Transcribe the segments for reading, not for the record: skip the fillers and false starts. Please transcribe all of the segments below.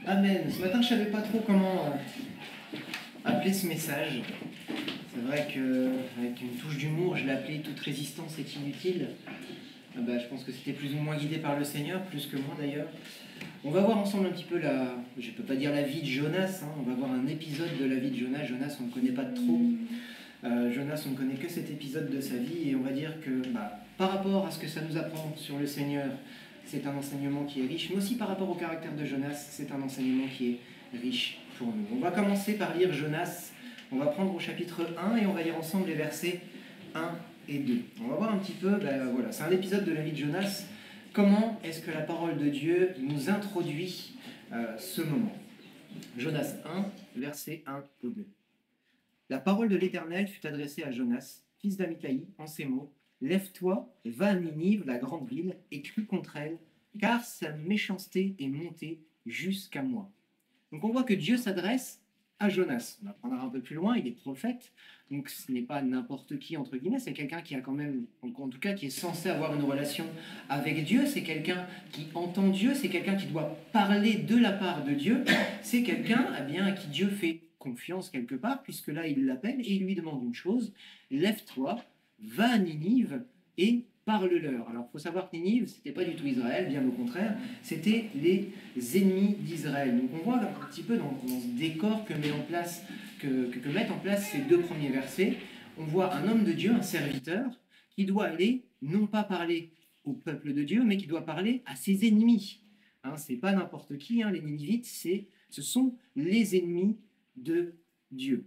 Amen. Ce matin, je ne savais pas trop comment appeler ce message. C'est vrai qu'avec une touche d'humour, je l'ai appelé « Toute résistance est inutile ». Je pense que c'était plus ou moins guidé par le Seigneur, plus que moi d'ailleurs. On va voir ensemble un petit peu je ne peux pas dire la vie de Jonas, hein, on va voir un épisode de la vie de Jonas. Jonas, on ne connaît pas trop. Jonas, on ne connaît que cet épisode de sa vie, et on va dire que par rapport à ce que ça nous apprend sur le Seigneur, c'est un enseignement qui est riche, mais aussi par rapport au caractère de Jonas, c'est un enseignement qui est riche pour nous. On va commencer par lire Jonas, on va prendre au chapitre 1 et on va lire ensemble les versets 1 et 2. On va voir un petit peu, voilà, c'est un épisode de la vie de Jonas. Comment est-ce que la parole de Dieu nous introduit ce moment? Jonas 1, versets 1 au 2. La parole de l'Éternel fut adressée à Jonas, fils d'Amithaï, en ces mots: Lève-toi, va à Ninive, la grande ville, et crie contre elle, car sa méchanceté est montée jusqu'à moi. Donc on voit que Dieu s'adresse à Jonas. On va prendre un peu plus loin, il est prophète, donc ce n'est pas n'importe qui, entre guillemets, c'est quelqu'un qui a quand même, en tout cas qui est censé avoir une relation avec Dieu, c'est quelqu'un qui entend Dieu, c'est quelqu'un qui doit parler de la part de Dieu, c'est quelqu'un à qui Dieu fait confiance quelque part, puisque là il l'appelle et il lui demande une chose: lève-toi, va à Ninive et parle-leur. Alors il faut savoir que Ninive, ce n'était pas du tout Israël, bien au contraire, c'était les ennemis d'Israël. Donc on voit un petit peu dans ce décor que mettent en place ces deux premiers versets, on voit un homme de Dieu, un serviteur, qui doit aller non pas parler au peuple de Dieu, mais qui doit parler à ses ennemis. C'est pas n'importe qui, les Ninivites, ce sont les ennemis de Dieu.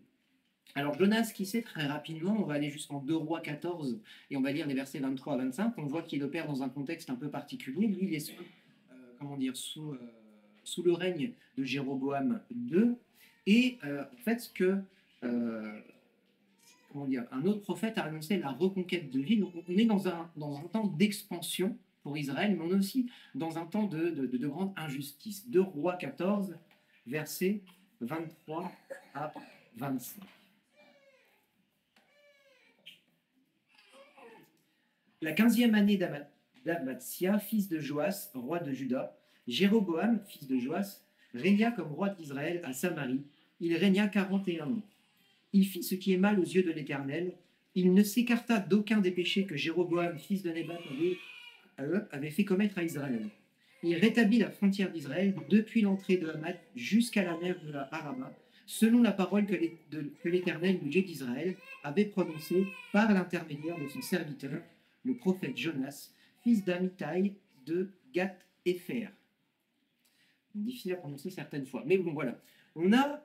Alors Jonas, qui sait, très rapidement, on va aller jusqu'en 2 Rois 14 et on va lire les versets 23 à 25, on voit qu'il opère dans un contexte un peu particulier. Lui, il est sous le règne de Jéroboam II, et en fait un autre prophète a annoncé la reconquête de ville. Donc on est dans un temps d'expansion pour Israël, mais on est aussi dans un temps de grande injustice. 2 Rois 14, versets 23 à 25. La 15e année d'Amatsia, fils de Joas, roi de Juda, Jéroboam, fils de Joas, régna comme roi d'Israël à Samarie. Il régna 41 ans. Il fit ce qui est mal aux yeux de l'Éternel. Il ne s'écarta d'aucun des péchés que Jéroboam, fils de Nébat, avait fait commettre à Israël. Il rétablit la frontière d'Israël depuis l'entrée de Hamath jusqu'à la mer de la Araba, selon la parole que l'Éternel, le Dieu d'Israël, avait prononcée par l'intermédiaire de son serviteur, le prophète Jonas, fils d'Amithaï de Gath-Hépher. Difficile à prononcer certaines fois, mais bon, voilà. On a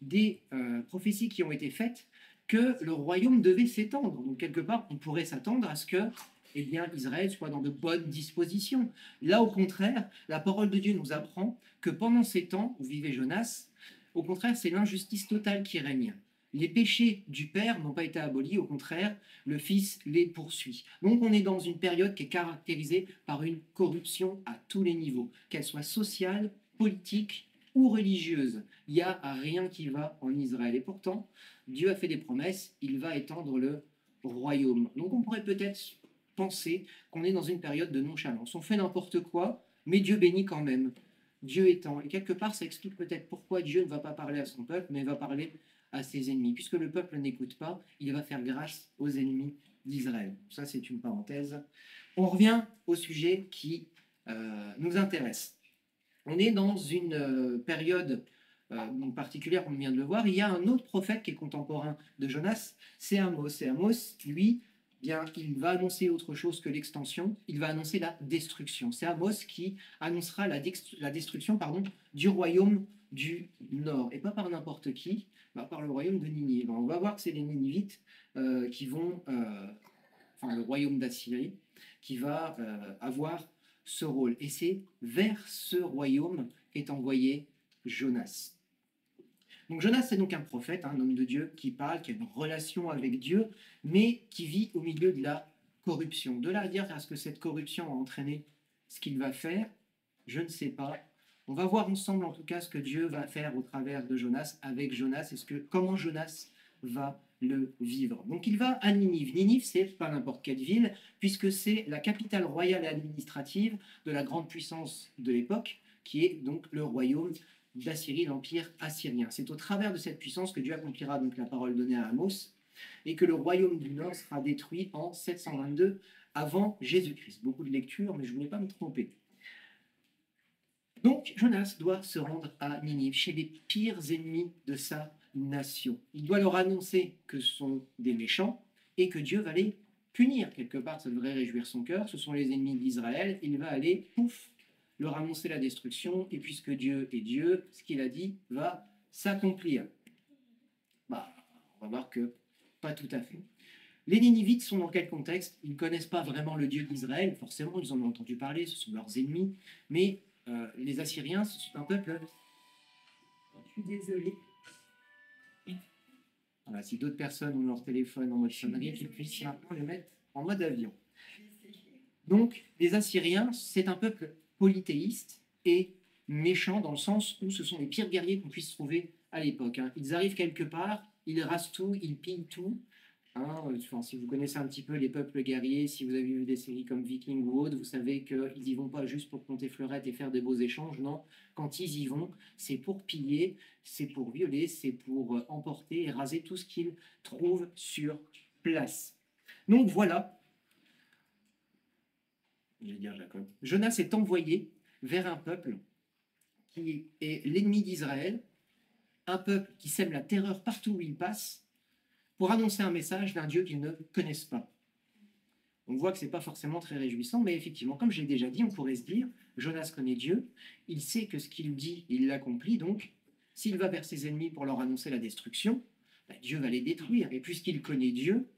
des prophéties qui ont été faites que le royaume devait s'étendre. Donc quelque part, on pourrait s'attendre à ce que Israël soit dans de bonnes dispositions. Là, au contraire, la parole de Dieu nous apprend que pendant ces temps où vivait Jonas, au contraire, c'est l'injustice totale qui règne. Les péchés du Père n'ont pas été abolis, au contraire, le Fils les poursuit. Donc on est dans une période qui est caractérisée par une corruption à tous les niveaux, qu'elle soit sociale, politique ou religieuse. Il n'y a rien qui va en Israël. Et pourtant, Dieu a fait des promesses, il va étendre le royaume. Donc on pourrait peut-être penser qu'on est dans une période de nonchalance. On fait n'importe quoi, mais Dieu bénit quand même. Dieu étant. Et quelque part, ça explique peut-être pourquoi Dieu ne va pas parler à son peuple, mais va parler à ses ennemis. Puisque le peuple n'écoute pas, il va faire grâce aux ennemis d'Israël. Ça, c'est une parenthèse. On revient au sujet qui nous intéresse. On est dans une période particulière, on vient de le voir. Il y a un autre prophète qui est contemporain de Jonas, c'est Amos. Et Amos, lui, il va annoncer autre chose que l'extension, il va annoncer la destruction. C'est Amos qui annoncera la destruction du royaume du Nord, et pas par n'importe qui, par le royaume de Ninive. On va voir que c'est les Ninivites le royaume d'Assyrie, qui va avoir ce rôle. Et c'est vers ce royaume qu'est envoyé Jonas. Donc Jonas, c'est donc un prophète, un homme de Dieu qui parle, qui a une relation avec Dieu, mais qui vit au milieu de la corruption. De là à dire est-ce que cette corruption a entraîné ce qu'il va faire, je ne sais pas. On va voir ensemble en tout cas ce que Dieu va faire au travers de Jonas, avec Jonas, comment Jonas va le vivre. Donc il va à Ninive. Ninive, c'est pas n'importe quelle ville, puisque c'est la capitale royale et administrative de la grande puissance de l'époque, qui est donc le royaume d'Assyrie, l'empire assyrien. C'est au travers de cette puissance que Dieu accomplira donc la parole donnée à Amos et que le royaume du Nord sera détruit en 722 avant Jésus-Christ. Beaucoup de lectures, mais je ne voulais pas me tromper. Donc Jonas doit se rendre à Ninive, chez les pires ennemis de sa nation. Il doit leur annoncer que ce sont des méchants et que Dieu va les punir. Quelque part, ça devrait réjouir son cœur. Ce sont les ennemis d'Israël. Il va aller, pouf, leur annoncer la destruction. Et puisque Dieu est Dieu, ce qu'il a dit va s'accomplir. Bah, on va voir que pas tout à fait. Les Ninivites sont dans quel contexte? Ils ne connaissent pas vraiment le Dieu d'Israël. Forcément, ils en ont entendu parler. Ce sont leurs ennemis. Mais les Assyriens, c'est un peuple. Je suis désolé. Voilà, si d'autres personnes ont leur téléphone en mode sonnerie, qu'ils puissent maintenant le mettre en mode avion. Donc, les Assyriens, c'est un peuple polythéiste et méchant dans le sens où ce sont les pires guerriers qu'on puisse trouver à l'époque. Hein. Ils arrivent quelque part, ils rasent tout, ils pillent tout. Hein, enfin, si vous connaissez un petit peu les peuples guerriers, si vous avez vu des séries comme Viking ou autres, vous savez qu'ils n'y vont pas juste pour compter fleurettes et faire des beaux échanges. Non, quand ils y vont, c'est pour piller, c'est pour violer, c'est pour emporter et raser tout ce qu'ils trouvent sur place. Donc voilà, je vais dire Jacob. Jonas est envoyé vers un peuple qui est l'ennemi d'Israël, un peuple qui sème la terreur partout où il passe, pour annoncer un message d'un Dieu qu'ils ne connaissent pas. On voit que ce n'est pas forcément très réjouissant, mais effectivement, comme j'ai déjà dit, on pourrait se dire, Jonas connaît Dieu, il sait que ce qu'il dit, il l'accomplit, donc s'il va vers ses ennemis pour leur annoncer la destruction, ben, Dieu va les détruire. Et puisqu'il connaît Dieu,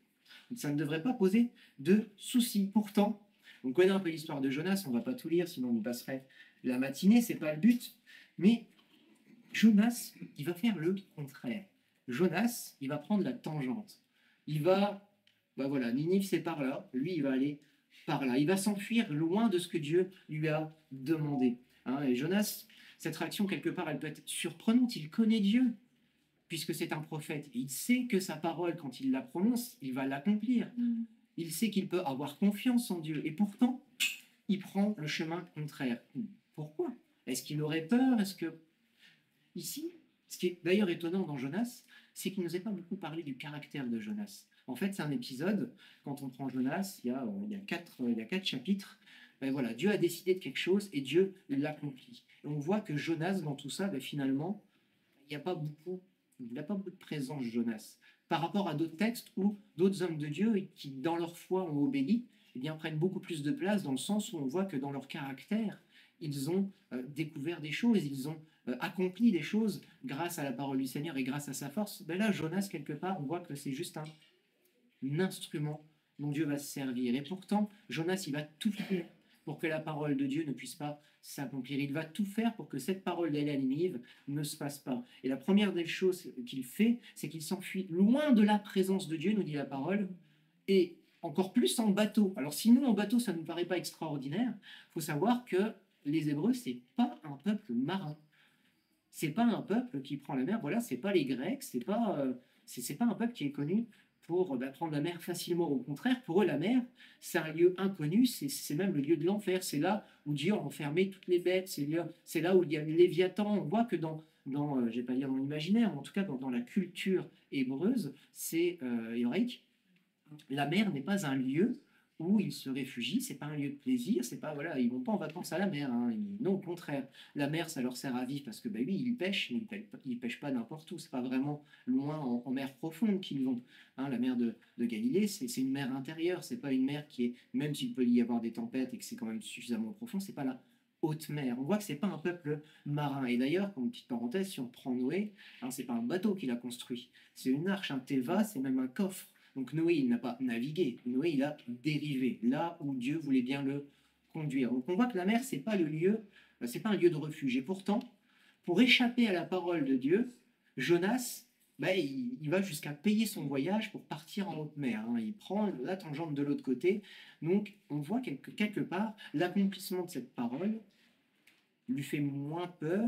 ça ne devrait pas poser de soucis. Pourtant, on connaît un peu l'histoire de Jonas, on ne va pas tout lire, sinon on y passerait la matinée, ce n'est pas le but, mais Jonas, il va faire le contraire. Jonas, il va prendre la tangente. Il va, bah voilà, Ninive c'est par là, lui il va aller par là. Il va s'enfuir loin de ce que Dieu lui a demandé. Hein, et Jonas, cette réaction quelque part, elle peut être surprenante. Il connaît Dieu, puisque c'est un prophète. Et il sait que sa parole, quand il la prononce, il va l'accomplir. Il sait qu'il peut avoir confiance en Dieu. Et pourtant, il prend le chemin contraire. Pourquoi? Est-ce qu'il aurait peur? Est-ce que... Ici, ce qui est d'ailleurs étonnant dans Jonas, c'est qu'il ne nous a pas beaucoup parlé du caractère de Jonas. En fait, c'est un épisode, quand on prend Jonas, il y a quatre chapitres, ben voilà, Dieu a décidé de quelque chose et Dieu l'accomplit. Et on voit que Jonas, dans tout ça, ben finalement, il n'y a pas beaucoup, de présence, Jonas. Par rapport à d'autres textes où d'autres hommes de Dieu qui, dans leur foi, ont obéi, eh bien, prennent beaucoup plus de place dans le sens où on voit que dans leur caractère, ils ont découvert des choses, ils ont accompli des choses grâce à la parole du Seigneur et grâce à sa force. Ben là, Jonas, quelque part, on voit que c'est juste un instrument dont Dieu va se servir. Et pourtant, Jonas, il va tout faire pour que la parole de Dieu ne puisse pas s'accomplir. Il va tout faire pour que cette parole d'aller à Ninive ne se fasse pas. Et la première des choses qu'il fait, c'est qu'il s'enfuit loin de la présence de Dieu, nous dit la parole, et encore plus en bateau. Alors si nous, en bateau, ça ne nous paraît pas extraordinaire, il faut savoir que les Hébreux, c'est pas un peuple marin. C'est pas un peuple qui prend la mer. Voilà, c'est pas les Grecs, c'est pas un peuple qui est connu pour prendre la mer facilement. Au contraire, pour eux, la mer, c'est un lieu inconnu, c'est même le lieu de l'enfer. C'est là où Dieu a enfermé toutes les bêtes, c'est là où il y a le Léviathan. On voit que je vais pas dire dans l'imaginaire, mais en tout cas dans la culture hébreuse, c'est hébraïque, la mer n'est pas un lieu où ils se réfugient, c'est pas un lieu de plaisir, c'est pas voilà, ils vont pas en vacances à la mer, hein, non au contraire, la mer ça leur sert à vivre parce que bah oui ils pêchent, mais ils pêchent pas n'importe où, c'est pas vraiment loin en mer profonde qu'ils vont. Hein, la mer de Galilée c'est une mer intérieure, c'est pas une mer qui est, même s'il peut y avoir des tempêtes et que c'est quand même suffisamment profond, c'est pas la haute mer. On voit que c'est pas un peuple marin. Et d'ailleurs, comme petite parenthèse, si on prend Noé, hein, c'est pas un bateau qu'il a construit, c'est une arche, un teva, c'est même un coffre. Donc Noé, il n'a pas navigué, Noé, il a dérivé, là où Dieu voulait bien le conduire. Donc on voit que la mer, c'est pas le lieu, c'est pas un lieu de refuge. Et pourtant, pour échapper à la parole de Dieu, Jonas, il va jusqu'à payer son voyage pour partir en haute mer. Hein. Il prend la tangente de l'autre côté. Donc on voit quelque part, l'accomplissement de cette parole lui fait moins peur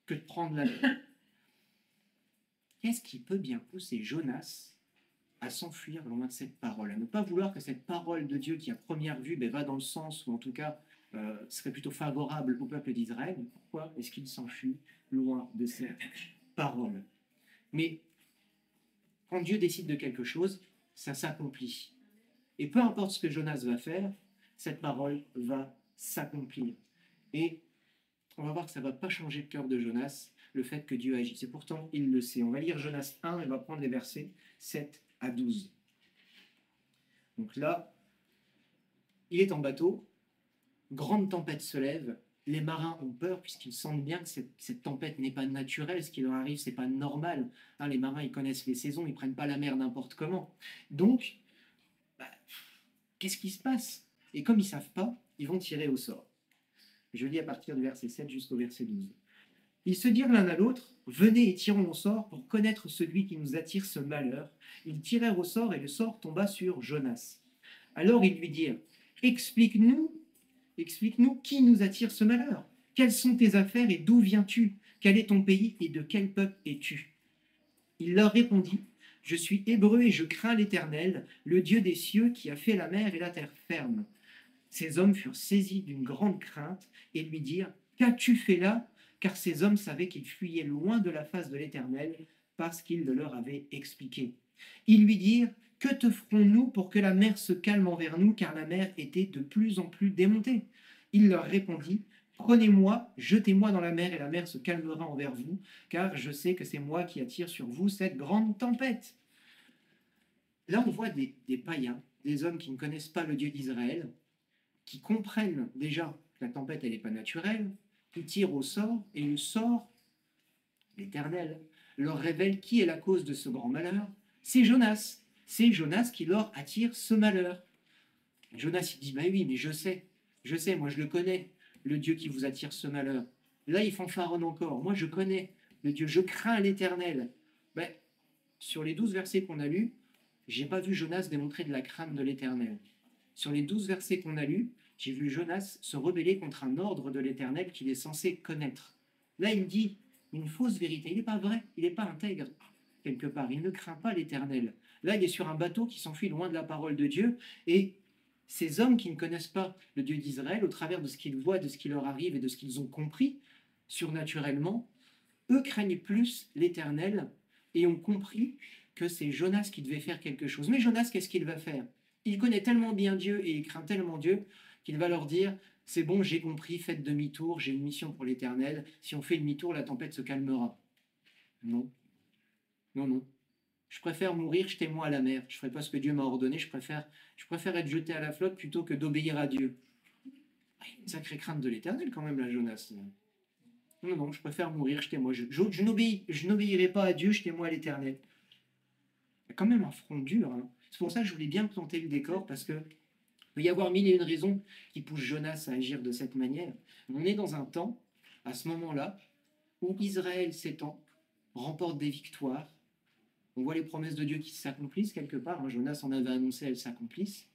que de prendre la mer. Qu'est-ce qui peut bien pousser Jonas à s'enfuir loin de cette parole, à ne pas vouloir que cette parole de Dieu qui à première vue va dans le sens, ou en tout cas serait plutôt favorable au peuple d'Israël. Pourquoi est-ce qu'il s'enfuit loin de cette parole? Mais quand Dieu décide de quelque chose, ça s'accomplit. Et peu importe ce que Jonas va faire, cette parole va s'accomplir. Et on va voir que ça ne va pas changer le cœur de Jonas, le fait que Dieu agisse. Et pourtant, il le sait. On va lire Jonas 1 et on va prendre les versets 7 à 12. Donc là, il est en bateau, grande tempête se lève, les marins ont peur puisqu'ils sentent bien que cette tempête n'est pas naturelle, ce qui leur arrive, c'est pas normal. Hein, les marins, ils connaissent les saisons, ils prennent pas la mer n'importe comment. Donc, qu'est-ce qui se passe? Et comme ils savent pas, ils vont tirer au sort. Je lis à partir du verset 7 jusqu'au verset 12. Ils se dirent l'un à l'autre, venez et tirons au sort pour connaître celui qui nous attire ce malheur. Ils tirèrent au sort et le sort tomba sur Jonas. Alors ils lui dirent, explique-nous qui nous attire ce malheur? Quelles sont tes affaires et d'où viens-tu? Quel est ton pays et de quel peuple es-tu? Il leur répondit, je suis hébreu et je crains l'Éternel, le Dieu des cieux qui a fait la mer et la terre ferme. Ces hommes furent saisis d'une grande crainte et lui dirent, qu'as-tu fait là? Car ces hommes savaient qu'ils fuyaient loin de la face de l'Éternel parce qu'il le leur avait expliqué. Ils lui dirent, que te ferons-nous pour que la mer se calme envers nous, car la mer était de plus en plus démontée? Il leur répondit, prenez-moi, jetez-moi dans la mer, et la mer se calmera envers vous, car je sais que c'est moi qui attire sur vous cette grande tempête. Là, on voit des païens, des hommes qui ne connaissent pas le Dieu d'Israël, qui comprennent déjà que la tempête, elle n'est pas naturelle, qui tirent au sort, et le sort, l'Éternel, leur révèle qui est la cause de ce grand malheur. C'est Jonas. C'est Jonas qui leur attire ce malheur. Jonas, il dit, bah oui, mais je sais, moi je le connais, le Dieu qui vous attire ce malheur. Là, il fanfaronne encore. Moi, je connais le Dieu, je crains l'Éternel. Ben, sur les 12 versets qu'on a lus, j'ai pas vu Jonas démontrer de la crainte de l'Éternel. Sur les 12 versets qu'on a lus, j'ai vu Jonas se rebeller contre un ordre de l'Éternel qu'il est censé connaître. Là, il dit une fausse vérité. Il n'est pas vrai, il n'est pas intègre, quelque part. Il ne craint pas l'Éternel. Là, il est sur un bateau qui s'enfuit loin de la parole de Dieu. Et ces hommes qui ne connaissent pas le Dieu d'Israël, au travers de ce qu'ils voient, de ce qui leur arrive et de ce qu'ils ont compris surnaturellement, eux craignent plus l'Éternel et ont compris que c'est Jonas qui devait faire quelque chose. Mais Jonas, qu'est-ce qu'il va faire? Il connaît tellement bien Dieu et il craint tellement Dieu qu'il va leur dire, c'est bon, j'ai compris, faites demi-tour, j'ai une mission pour l'Éternel. Si on fait demi-tour, la tempête se calmera. Non, non. Je préfère mourir, jetez-moi à la mer. Je ne ferai pas ce que Dieu m'a ordonné, je préfère être jeté à la flotte plutôt que d'obéir à Dieu. Une sacrée crainte de l'Éternel quand même, là, Jonas. Non, je préfère mourir, jetez-moi. Je n'obéirai pas à Dieu, jetez-moi à l'Éternel. Il y a quand même un front dur. Hein. C'est pour ça que je voulais bien planter le décor, parce que il peut y avoir mille et une raisons qui poussent Jonas à agir de cette manière. On est dans un temps, à ce moment-là, où Israël s'étend, remporte des victoires. On voit les promesses de Dieu qui s'accomplissent quelque part. Hein. Jonas en avait annoncé, elles s'accomplissent.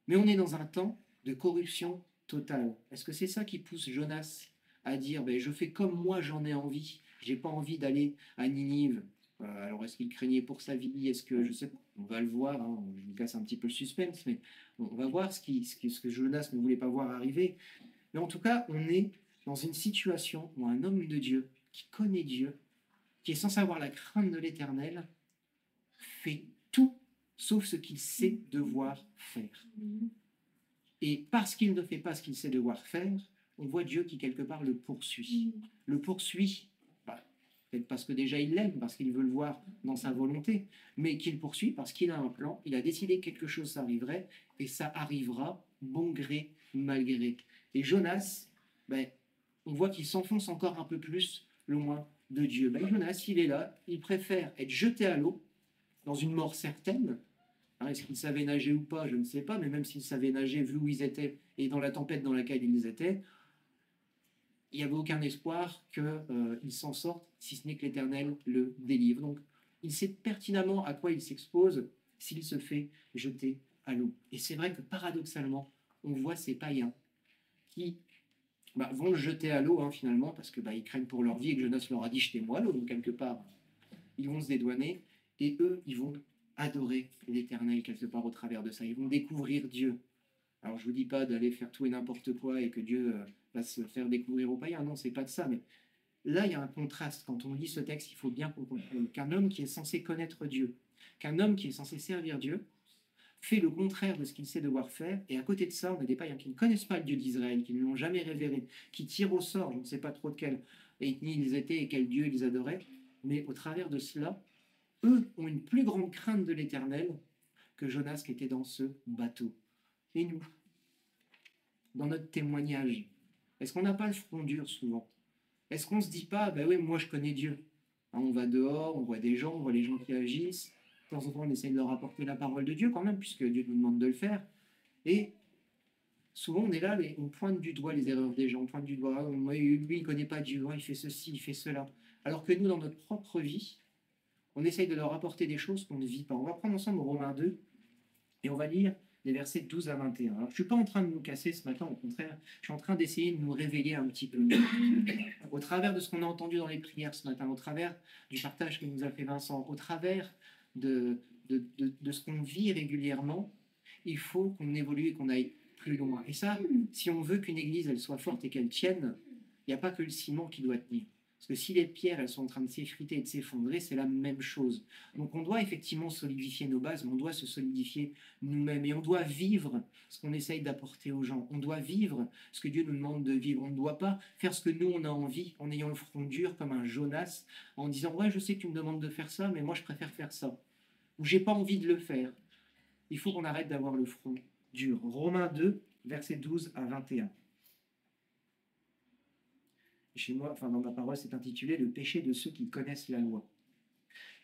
Mais on est dans un temps de corruption totale. Est-ce que c'est ça qui pousse Jonas à dire ben, je fais comme moi j'en ai envie, j'ai pas envie d'aller à Ninive? Alors est-ce qu'il craignait pour sa vie? Est-ce que je sais pas? On va le voir. Hein. Je vous casse un petit peu le suspense, mais on va voir ce que Jonas ne voulait pas voir arriver. Mais en tout cas, on est dans une situation où un homme de Dieu qui connaît Dieu, qui est censé avoir la crainte de l'Éternel, fait tout sauf ce qu'il sait devoir faire. Et parce qu'il ne fait pas ce qu'il sait devoir faire, on voit Dieu qui quelque part le poursuit. Le poursuit, peut-être parce que déjà il l'aime, parce qu'il veut le voir dans sa volonté, mais qu'il poursuit parce qu'il a un plan, il a décidé que quelque chose arriverait, et ça arrivera bon gré, mal gré. Et Jonas, on voit qu'il s'enfonce encore un peu plus loin de Dieu. Jonas, il est là, il préfère être jeté à l'eau, dans une mort certaine. Hein, est-ce qu'il savait nager ou pas? Je ne sais pas, mais même s'il savait nager, vu où ils étaient et dans la tempête dans laquelle ils étaient, il n'y avait aucun espoir qu'il s'en sorte, si ce n'est que l'Éternel le délivre. Donc, il sait pertinemment à quoi il s'expose s'il se fait jeter à l'eau. Et c'est vrai que paradoxalement, on voit ces païens qui vont le jeter à l'eau, hein, finalement, parce que ils craignent pour leur vie et que Jonas leur a dit jetez-moi à l'eau, donc quelque part, ils vont se dédouaner, et eux, ils vont adorer l'Éternel quelque part au travers de ça. Ils vont découvrir Dieu. Alors, je ne vous dis pas d'aller faire tout et n'importe quoi et que Dieu va se faire découvrir aux païens. Non, c'est pas de ça. Mais là, il y a un contraste. Quand on lit ce texte, il faut bien qu'on comprenne qu'un homme qui est censé connaître Dieu, qu'un homme qui est censé servir Dieu, fait le contraire de ce qu'il sait devoir faire. Et à côté de ça, on a des païens qui ne connaissent pas le Dieu d'Israël, qui ne l'ont jamais révéré, qui tirent au sort, je ne sais pas trop de quelle ethnie ils étaient et quel Dieu ils adoraient. Mais au travers de cela, eux ont une plus grande crainte de l'Éternel que Jonas qui était dans ce bateau. Et nous, dans notre témoignage, est-ce qu'on n'a pas le front dur souvent? Est-ce qu'on ne se dit pas, ben oui, moi je connais Dieu. Hein, on va dehors, on voit des gens, on voit les gens qui agissent. De temps en temps, on essaye de leur apporter la parole de Dieu quand même, puisque Dieu nous demande de le faire. Et souvent, on est là, on pointe du doigt les erreurs des gens, on pointe du doigt, lui, il ne connaît pas Dieu, il fait ceci, il fait cela. Alors que nous, dans notre propre vie, on essaye de leur apporter des choses qu'on ne vit pas. On va prendre ensemble Romains 2 et on va lire les versets 12 à 21. Alors, je ne suis pas en train de nous casser ce matin, au contraire, je suis en train d'essayer de nous réveiller un petit peu. Au travers de ce qu'on a entendu dans les prières ce matin, au travers du partage que nous a fait Vincent, au travers de ce qu'on vit régulièrement, il faut qu'on évolue et qu'on aille plus loin. Et ça, si on veut qu'une église elle soit forte et qu'elle tienne, il n'y a pas que le ciment qui doit tenir. Parce que si les pierres elles sont en train de s'effriter et de s'effondrer, c'est la même chose. Donc on doit effectivement solidifier nos bases, mais on doit se solidifier nous-mêmes. Et on doit vivre ce qu'on essaye d'apporter aux gens. On doit vivre ce que Dieu nous demande de vivre. On ne doit pas faire ce que nous, on a envie, en ayant le front dur comme un Jonas, en disant « Ouais, je sais que tu me demandes de faire ça, mais moi, je préfère faire ça. » Ou « J'ai pas envie de le faire. » Il faut qu'on arrête d'avoir le front dur. Romains 2, versets 12 à 21. Chez moi, enfin dans ma parole, c'est intitulé « Le péché de ceux qui connaissent la loi ».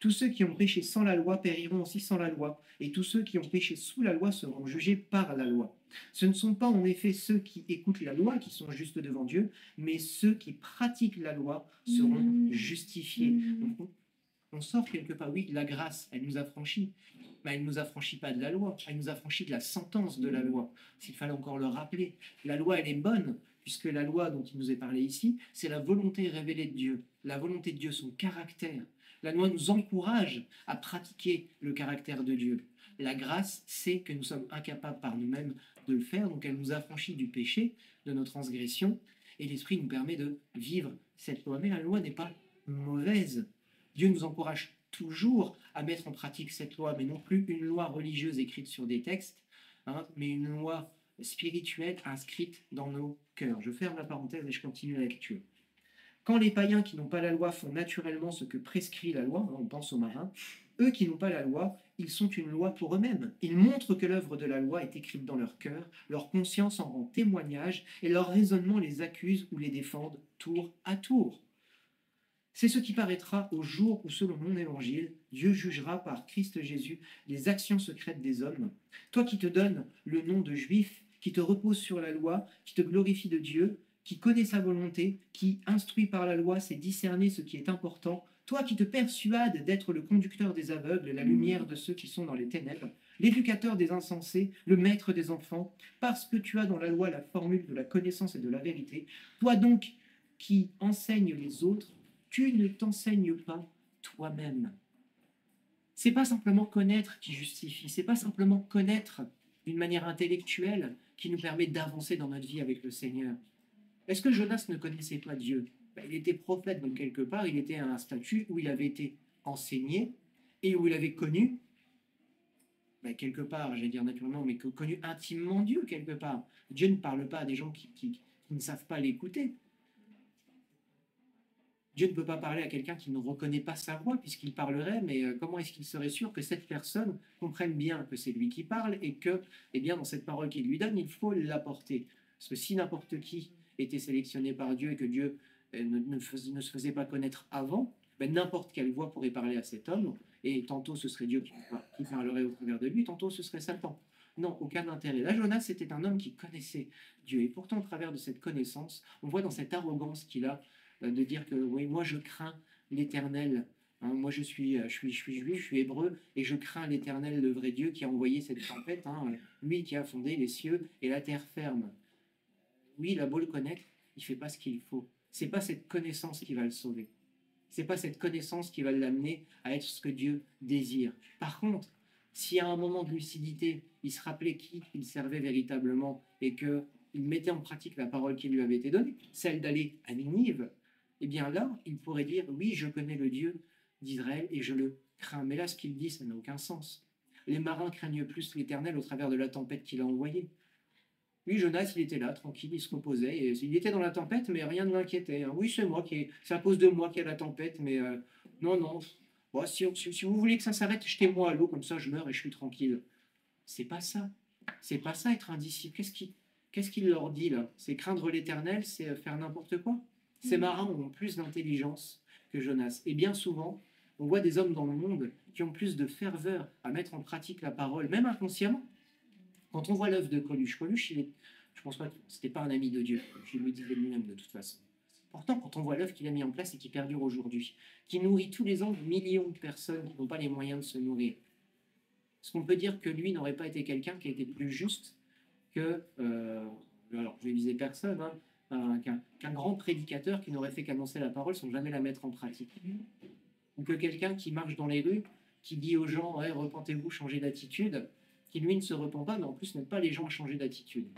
Tous ceux qui ont péché sans la loi périront aussi sans la loi, et tous ceux qui ont péché sous la loi seront jugés par la loi. Ce ne sont pas en effet ceux qui écoutent la loi qui sont justes devant Dieu, mais ceux qui pratiquent la loi seront justifiés. Donc, on sort quelque part, oui, la grâce, elle nous a franchis, mais elle ne nous affranchit pas de la loi, elle nous affranchit de la sentence de la loi. S'il fallait encore le rappeler, la loi, elle est bonne, puisque la loi dont il nous est parlé ici, c'est la volonté révélée de Dieu, la volonté de Dieu, son caractère. La loi nous encourage à pratiquer le caractère de Dieu. La grâce, c'est que nous sommes incapables par nous-mêmes de le faire, donc elle nous affranchit du péché, de nos transgressions, et l'Esprit nous permet de vivre cette loi. Mais la loi n'est pas mauvaise. Dieu nous encourage toujours à mettre en pratique cette loi, mais non plus une loi religieuse écrite sur des textes, hein, mais une loi spirituelle inscrite dans nos cœurs. Je ferme la parenthèse et je continue la lecture. Quand les païens qui n'ont pas la loi font naturellement ce que prescrit la loi, on pense aux marins, eux qui n'ont pas la loi, ils sont une loi pour eux-mêmes. Ils montrent que l'œuvre de la loi est écrite dans leur cœur, leur conscience en rend témoignage et leur raisonnement les accuse ou les défendent tour à tour. C'est ce qui paraîtra au jour où, selon mon évangile, Dieu jugera par Christ Jésus les actions secrètes des hommes. Toi qui te donnes le nom de juif, qui te repose sur la loi, qui te glorifie de Dieu, qui connaît sa volonté, qui, instruit par la loi, sait discerner ce qui est important, toi qui te persuades d'être le conducteur des aveugles, la lumière de ceux qui sont dans les ténèbres, l'éducateur des insensés, le maître des enfants, parce que tu as dans la loi la formule de la connaissance et de la vérité, toi donc qui enseignes les autres, tu ne t'enseignes pas toi-même. C'est pas simplement connaître qui justifie, c'est pas simplement connaître d'une manière intellectuelle qui nous permet d'avancer dans notre vie avec le Seigneur. Est-ce que Jonas ne connaissait pas Dieu? Il était prophète, donc quelque part, il était à un statut où il avait été enseigné et où il avait connu, quelque part, j'allais dire naturellement, mais connu intimement Dieu, quelque part. Dieu ne parle pas à des gens qui ne savent pas l'écouter. Dieu ne peut pas parler à quelqu'un qui ne reconnaît pas sa voix, puisqu'il parlerait, mais comment est-ce qu'il serait sûr que cette personne comprenne bien que c'est lui qui parle et que, eh bien, dans cette parole qu'il lui donne, il faut l'apporter? Parce que si n'importe qui était sélectionné par Dieu et que Dieu ne se faisait pas connaître avant, n'importe quelle voix pourrait parler à cet homme, et tantôt ce serait Dieu qui parlerait au travers de lui, tantôt ce serait Satan. Non, aucun intérêt. Là, Jonas, c'était un homme qui connaissait Dieu, et pourtant, au travers de cette connaissance, on voit dans cette arrogance qu'il a, de dire que oui, moi je crains l'Éternel. Hein, moi je suis juif, je suis hébreu, et je crains l'Éternel, le vrai Dieu, qui a envoyé cette tempête, hein, lui qui a fondé les cieux et la terre ferme. Oui, il a beau le connaître, il ne fait pas ce qu'il faut. C'est pas cette connaissance qui va le sauver. C'est pas cette connaissance qui va l'amener à être ce que Dieu désire. Par contre, Si à un moment de lucidité, il se rappelait qui il servait véritablement et qu'il mettait en pratique la parole qui lui avait été donnée, celle d'aller à Ninive, eh bien là, il pourrait dire, oui, je connais le Dieu d'Israël et je le crains. Mais là, ce qu'il dit, ça n'a aucun sens. Les marins craignent plus l'Éternel au travers de la tempête qu'il a envoyée. Lui, Jonas, il était là, tranquille, il se reposait. Et il était dans la tempête, mais rien ne l'inquiétait, hein. Oui, c'est à cause de moi qu'il y a la tempête, mais non, non. Bon, si vous voulez que ça s'arrête, jetez-moi à l'eau, comme ça je meurs et je suis tranquille. C'est pas ça. C'est pas ça être un disciple. Qu'est-ce qu'il leur dit là? C'est craindre l'Éternel, c'est faire n'importe quoi. Ces marins ont plus d'intelligence que Jonas. Et bien souvent, on voit des hommes dans le monde qui ont plus de ferveur à mettre en pratique la parole, même inconsciemment. Quand on voit l'œuvre de Coluche, je pense pas que c'était pas un ami de Dieu, je le disais lui-même de toute façon. Pourtant, quand on voit l'œuvre qu'il a mis en place et qui perdure aujourd'hui, qui nourrit tous les ans des millions de personnes qui n'ont pas les moyens de se nourrir, est-ce qu'on peut dire que lui n'aurait pas été quelqu'un qui a été plus juste que, alors je vais viser personne, hein, qu'un grand prédicateur qui n'aurait fait qu'annoncer la parole sans jamais la mettre en pratique? Ou que quelqu'un qui marche dans les rues, qui dit aux gens, ouais, repentez-vous, changez d'attitude, qui lui ne se repent pas, mais en plus n'aide pas les gens à changer d'attitude.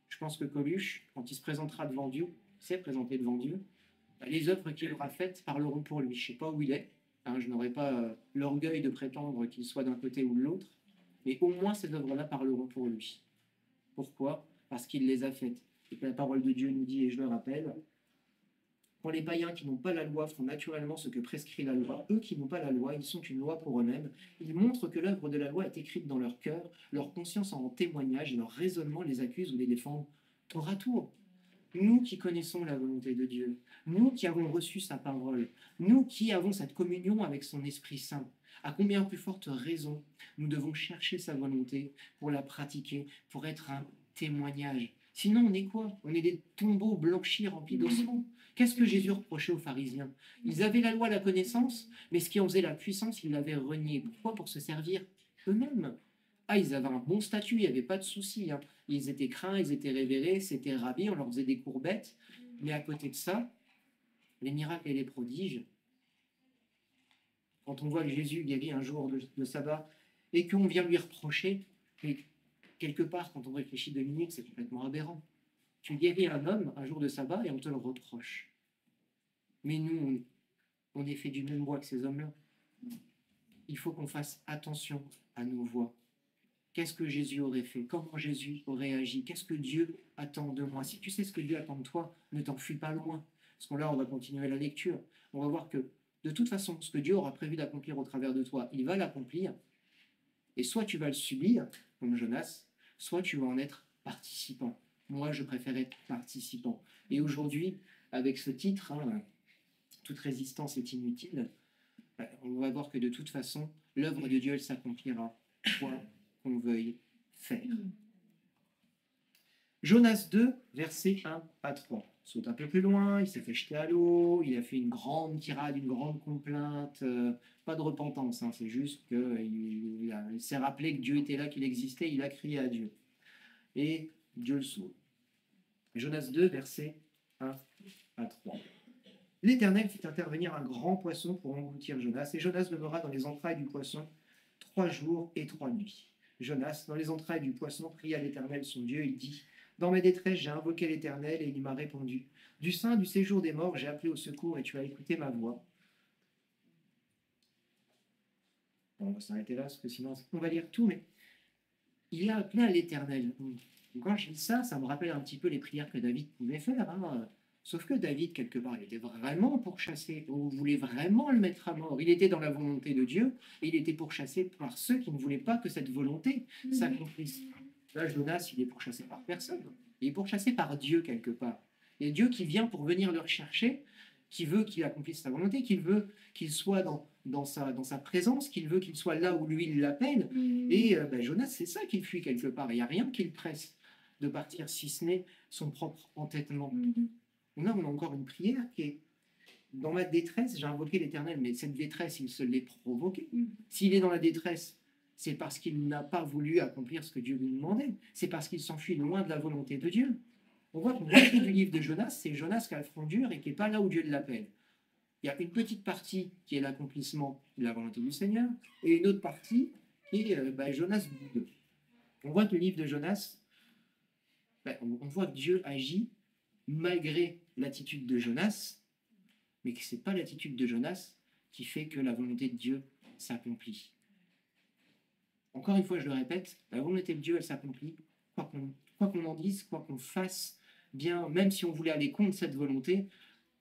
Je pense que Coluche, quand il se présentera devant Dieu, s'est présenté devant Dieu, les œuvres qu'il aura faites parleront pour lui. Je ne sais pas où il est, hein, je n'aurai pas l'orgueil de prétendre qu'il soit d'un côté ou de l'autre, mais au moins ces œuvres-là parleront pour lui. Pourquoi? Parce qu'il les a faites. Et que la parole de Dieu nous dit, et je le rappelle, quand les païens qui n'ont pas la loi font naturellement ce que prescrit la loi, eux qui n'ont pas la loi, ils sont une loi pour eux-mêmes. Ils montrent que l'œuvre de la loi est écrite dans leur cœur, leur conscience en rend témoignage et leur raisonnement les accuse ou les défend tour à tour. Nous qui connaissons la volonté de Dieu, nous qui avons reçu sa parole, nous qui avons cette communion avec son Esprit Saint, à combien plus forte raison nous devons chercher sa volonté pour la pratiquer, pour être un témoignage. Sinon, on est quoi? On est des tombeaux blanchis remplis d'ossements. Qu'est-ce que Jésus reprochait aux pharisiens? Ils avaient la loi, la connaissance, mais ce qui en faisait la puissance, ils l'avaient renié. Pourquoi? Pour se servir eux-mêmes. Ah, ils avaient un bon statut, il n'y avait pas de souci, hein. Ils étaient craints, ils étaient révérés, c'était ravi, on leur faisait des courbettes. Mais à côté de ça, les miracles et les prodiges, quand on voit que Jésus guérit un jour de sabbat et qu'on vient lui reprocher, et quelque part, quand on réfléchit 2 minutes, c'est complètement aberrant. Tu guéris un homme un jour de sabbat et on te le reproche. Mais nous, on est fait du même bois que ces hommes-là. Il faut qu'on fasse attention à nos voix. Qu'est-ce que Jésus aurait fait? Comment Jésus aurait agi? Qu'est-ce que Dieu attend de moi? Si tu sais ce que Dieu attend de toi, ne t'enfuis pas loin. Parce que là, on va continuer la lecture. On va voir que, de toute façon, ce que Dieu aura prévu d'accomplir au travers de toi, il va l'accomplir. Et soit tu vas le subir, comme Jonas, soit tu vas en être participant. Moi, je préfère être participant. Et aujourd'hui, avec ce titre, toute résistance est inutile, on va voir que de toute façon, l'œuvre de Dieu, elle s'accomplira, quoi qu'on veuille faire. Jonas 2, versets 1 à 3. Il saute un peu plus loin, il s'est fait jeter à l'eau, il a fait une grande tirade, une grande complainte, pas de repentance, hein, c'est juste qu'il s'est rappelé que Dieu était là, qu'il existait, il a crié à Dieu. Et Dieu le sauve. Jonas 2, versets 1 à 3. L'Éternel fit intervenir un grand poisson pour engloutir Jonas, et Jonas demeura dans les entrailles du poisson 3 jours et 3 nuits. Jonas, dans les entrailles du poisson, pria l'Éternel son Dieu, il dit: dans mes détresses, j'ai invoqué l'Éternel et il m'a répondu. Du sein du séjour des morts, j'ai appelé au secours et tu as écouté ma voix. Bon, on va s'arrêter là, parce que sinon, on va lire tout, mais il a appelé à l'Éternel. Quand je dis ça, ça me rappelle un petit peu les prières que David pouvait faire, hein. Sauf que David, quelque part, il était vraiment pourchassé. On voulait vraiment le mettre à mort. Il était dans la volonté de Dieu et il était pourchassé par ceux qui ne voulaient pas que cette volonté s'accomplisse. Là, Jonas, il est pourchassé par personne. Il est pourchassé par Dieu, quelque part. Il y a Dieu qui vient pour venir le rechercher, qui veut qu'il accomplisse sa volonté, qui veut qu'il soit dans sa présence, qu'il veut qu'il soit là où lui, il l'appelle. Et Jonas, c'est ça qu'il fuit, quelque part. Il n'y a rien qui le presse de partir, si ce n'est son propre entêtement. Là, on a encore une prière qui est: dans ma détresse, j'ai invoqué l'Éternel, mais cette détresse, il se l'est provoquée. S'il est dans la détresse, c'est parce qu'il n'a pas voulu accomplir ce que Dieu lui demandait. C'est parce qu'il s'enfuit loin de la volonté de Dieu. On voit que la moitié du livre de Jonas, c'est Jonas qui a le front dur et qui n'est pas là où Dieu l'appelle. Il y a une petite partie qui est l'accomplissement de la volonté du Seigneur, et une autre partie qui est Jonas boude. On voit que le livre de Jonas, on voit que Dieu agit malgré l'attitude de Jonas, mais que ce n'est pas l'attitude de Jonas qui fait que la volonté de Dieu s'accomplit. Encore une fois, je le répète, la volonté de Dieu, elle s'accomplit, quoi qu'on en dise, quoi qu'on fasse, bien, même si on voulait aller contre cette volonté,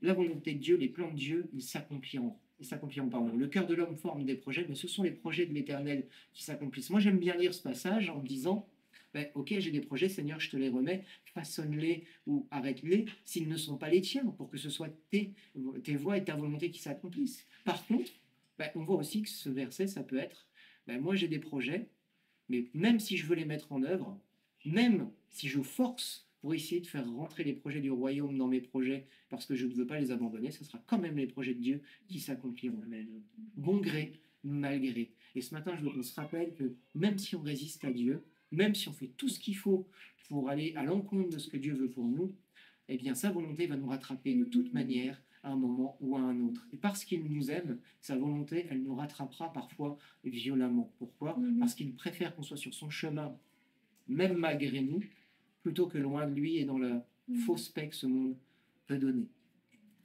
la volonté de Dieu, les plans de Dieu, ils s'accompliront. Le cœur de l'homme forme des projets, mais ce sont les projets de l'Éternel qui s'accomplissent. Moi, j'aime bien lire ce passage en me disant, ok, j'ai des projets, Seigneur, je te les remets, façonne-les ou arrête-les s'ils ne sont pas les tiens, pour que ce soit tes voies et ta volonté qui s'accomplissent. Par contre, on voit aussi que ce verset, ça peut être, moi j'ai des projets, mais même si je veux les mettre en œuvre, même si je force pour essayer de faire rentrer les projets du royaume dans mes projets, parce que je ne veux pas les abandonner, ce sera quand même les projets de Dieu qui s'accompliront. Bon gré, mal gré. Et ce matin, je veux qu'on se rappelle que même si on résiste à Dieu, même si on fait tout ce qu'il faut pour aller à l'encontre de ce que Dieu veut pour nous, eh bien sa volonté va nous rattraper de toute manière à un moment ou à un autre. Et parce qu'il nous aime, sa volonté, elle nous rattrapera parfois violemment. Pourquoi ? Parce qu'il préfère qu'on soit sur son chemin, même malgré nous, plutôt que loin de lui et dans la fausse paix que ce monde peut donner.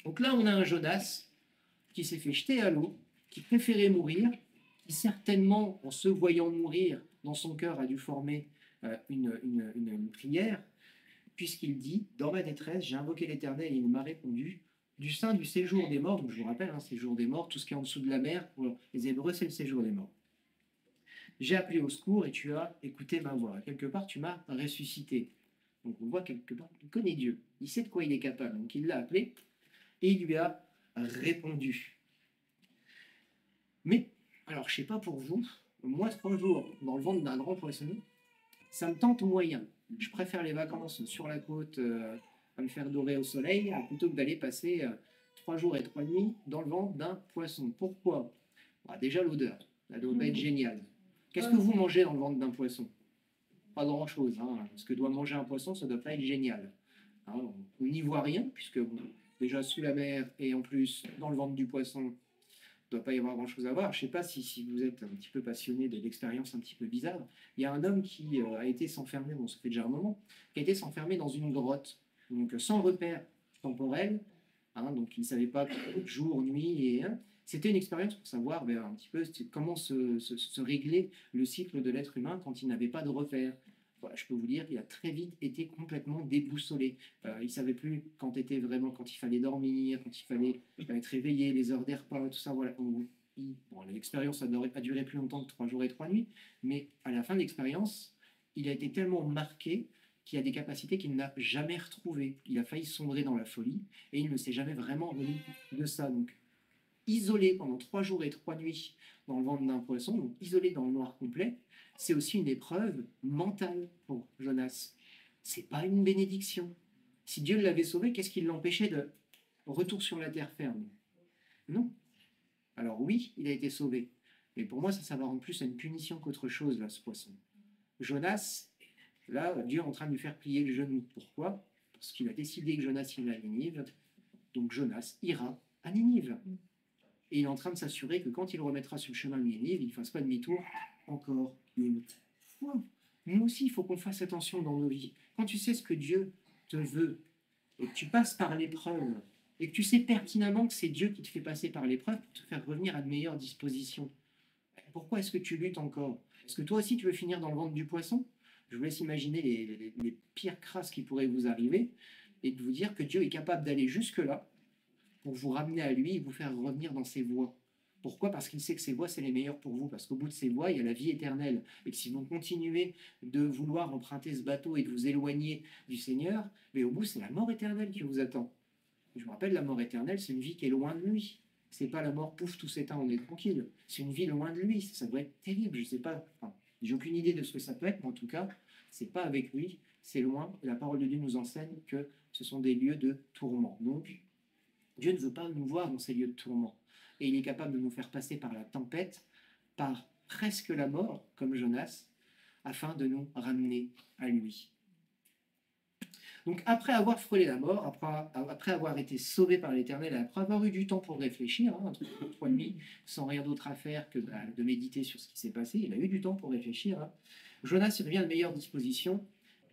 Donc là, on a un Jonas qui s'est fait jeter à l'eau, qui préférait mourir, qui certainement, en se voyant mourir, dans son cœur a dû former une prière, puisqu'il dit, dans ma détresse, j'ai invoqué l'Éternel et il m'a répondu, du sein du séjour des morts, donc je vous rappelle, séjour des morts, tout ce qui est en dessous de la mer, pour les Hébreux, c'est le séjour des morts. J'ai appelé au secours et tu as écouté ma voix. Quelque part, tu m'as ressuscité. Donc on voit quelque part, il connaît Dieu, il sait de quoi il est capable, donc il l'a appelé et il lui a répondu. Mais, alors je ne sais pas pour vous, moi 3 jours dans le ventre d'un grand poissonnier, ça me tente moyen. Je préfère les vacances sur la côte à me faire dorer au soleil plutôt que d'aller passer 3 jours et 3 nuits dans le ventre d'un poisson. Pourquoi ? Déjà l'odeur, ça doit pas être génial. Qu'est-ce que vous mangez dans le ventre d'un poisson ? Pas grand-chose. Ce que doit manger un poisson, ça ne doit pas être génial. On n'y voit rien, puisque déjà sous la mer et en plus dans le ventre du poisson, il ne doit pas y avoir grand-chose à voir. Je ne sais pas si vous êtes un petit peu passionné de l'expérience un petit peu bizarre. Il y a un homme qui a été s'enfermer, ça fait déjà un moment, qui a été s'enfermer dans une grotte, donc sans repère temporel, donc il ne savait pas jour, nuit, et c'était une expérience pour savoir un petit peu comment se régler le cycle de l'être humain quand il n'avait pas de repère. Voilà, je peux vous dire qu'il a très vite été complètement déboussolé. Il ne savait plus quand il fallait dormir, quand il fallait être réveillé, les heures des repas, tout ça. Voilà. L'expérience a duré plus longtemps que 3 jours et 3 nuits, mais à la fin de l'expérience, il a été tellement marqué qu'il a des capacités qu'il n'a jamais retrouvées. Il a failli sombrer dans la folie et il ne s'est jamais vraiment remis de ça. Donc, isolé pendant 3 jours et 3 nuits dans le ventre d'un poisson, donc isolé dans le noir complet, c'est aussi une épreuve mentale pour Jonas. C'est pas une bénédiction. Si Dieu l'avait sauvé, qu'est-ce qui l'empêchait de retour sur la terre ferme ? Non. Alors oui, il a été sauvé. Mais pour moi, ça va rendre plus à une punition qu'autre chose, là, ce poisson. Jonas, là, Dieu est en train de lui faire plier le genou. Pourquoi ? Parce qu'il a décidé que Jonas irait à Ninive. Donc Jonas ira à Ninive. Et il est en train de s'assurer que quand il remettra sur le chemin de Ninive, il ne fasse pas demi-tour encore une fois. Nous aussi, il faut qu'on fasse attention dans nos vies. Quand tu sais ce que Dieu te veut, et que tu passes par l'épreuve, et que tu sais pertinemment que c'est Dieu qui te fait passer par l'épreuve pour te faire revenir à de meilleures dispositions, pourquoi est-ce que tu luttes encore ? Est-ce que toi aussi tu veux finir dans le ventre du poisson ? Je vous laisse imaginer les pires crasses qui pourraient vous arriver, et de vous dire que Dieu est capable d'aller jusque-là, pour vous ramener à lui et vous faire revenir dans ses voies. Pourquoi ? Parce qu'il sait que ses voies, c'est les meilleures pour vous. Parce qu'au bout de ces voies, il y a la vie éternelle. Et que si vous continuez de vouloir emprunter ce bateau et de vous éloigner du Seigneur, mais au bout, c'est la mort éternelle qui vous attend. Je me rappelle, la mort éternelle, c'est une vie qui est loin de lui. C'est pas la mort, pouf, tout s'éteint, on est tranquille. C'est une vie loin de lui. Ça doit être terrible. Je sais pas. J'ai aucune idée de ce que ça peut être, mais en tout cas, c'est pas avec lui. C'est loin. Et la parole de Dieu nous enseigne que ce sont des lieux de tourment. Donc, Dieu ne veut pas nous voir dans ces lieux de tourment. Et il est capable de nous faire passer par la tempête, par presque la mort, comme Jonas, afin de nous ramener à lui. Donc après avoir frôlé la mort, après avoir été sauvé par l'Éternel, et après avoir eu du temps pour réfléchir, un truc de 3 nuits, sans rien d'autre à faire que de méditer sur ce qui s'est passé, il a eu du temps pour réfléchir. Jonas il revient de meilleure disposition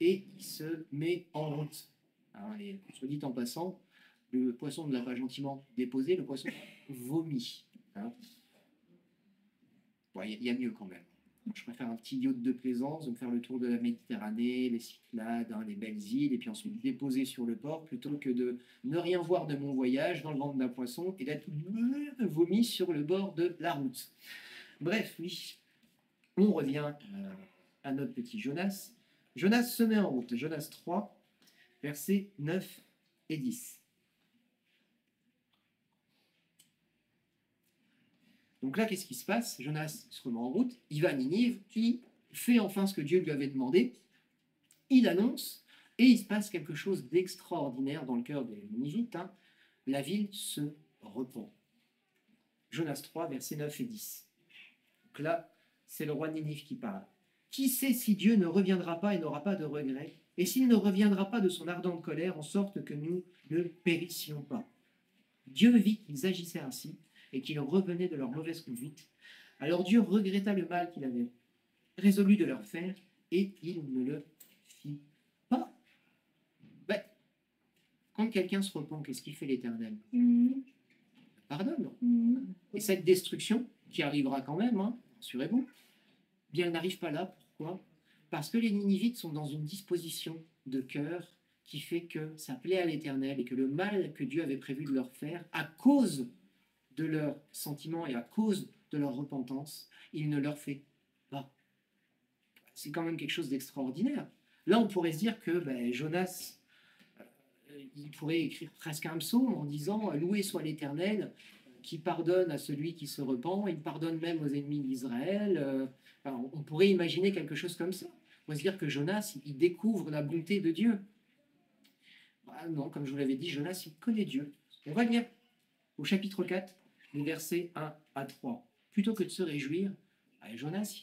et il se met en route. Et soit dit en passant, le poisson ne l'a pas gentiment déposé, le poisson vomit. Il y a mieux quand même. Je préfère un petit yacht de plaisance, de me faire le tour de la Méditerranée, les Cyclades, les belles îles, et puis ensuite déposer sur le port, plutôt que de ne rien voir de mon voyage dans le ventre d'un poisson et d'être vomi sur le bord de la route. Bref, oui, on revient à notre petit Jonas. Jonas se met en route. Jonas 3, versets 9 et 10. Donc là, qu'est-ce qui se passe? Jonas se remet en route, il va à Ninive, il fait enfin ce que Dieu lui avait demandé, il annonce, et il se passe quelque chose d'extraordinaire dans le cœur des Ninivites. La ville se repent. Jonas 3, versets 9 et 10. Donc là, c'est le roi de Ninive qui parle. Qui sait si Dieu ne reviendra pas et n'aura pas de regret, et s'il ne reviendra pas de son ardente colère, en sorte que nous ne périssions pas. Dieu vit qu'ils agissaient ainsi, et qu'ils revenaient de leur mauvaise conduite. Alors Dieu regretta le mal qu'il avait résolu de leur faire, et il ne le fit pas. Quand quelqu'un se repent, qu'est-ce qu'il fait l'Éternel? Pardonne. Et cette destruction, qui arrivera quand même, rassurez-vous, bien elle n'arrive pas là. Pourquoi? Parce que les Ninivites sont dans une disposition de cœur qui fait que ça plaît à l'Éternel, et que le mal que Dieu avait prévu de leur faire, à cause de leurs sentiments et à cause de leur repentance, il ne leur fait pas. C'est quand même quelque chose d'extraordinaire. Là, on pourrait se dire que Jonas, il pourrait écrire presque un psaume en disant « Loué soit l'Éternel, qui pardonne à celui qui se repent, il pardonne même aux ennemis d'Israël. » On pourrait imaginer quelque chose comme ça. On pourrait se dire que Jonas, il découvre la bonté de Dieu. Non, comme je vous l'avais dit, Jonas, il connaît Dieu. On va lire au chapitre 4, les versets 1 à 3. Plutôt que de se réjouir, Jonas,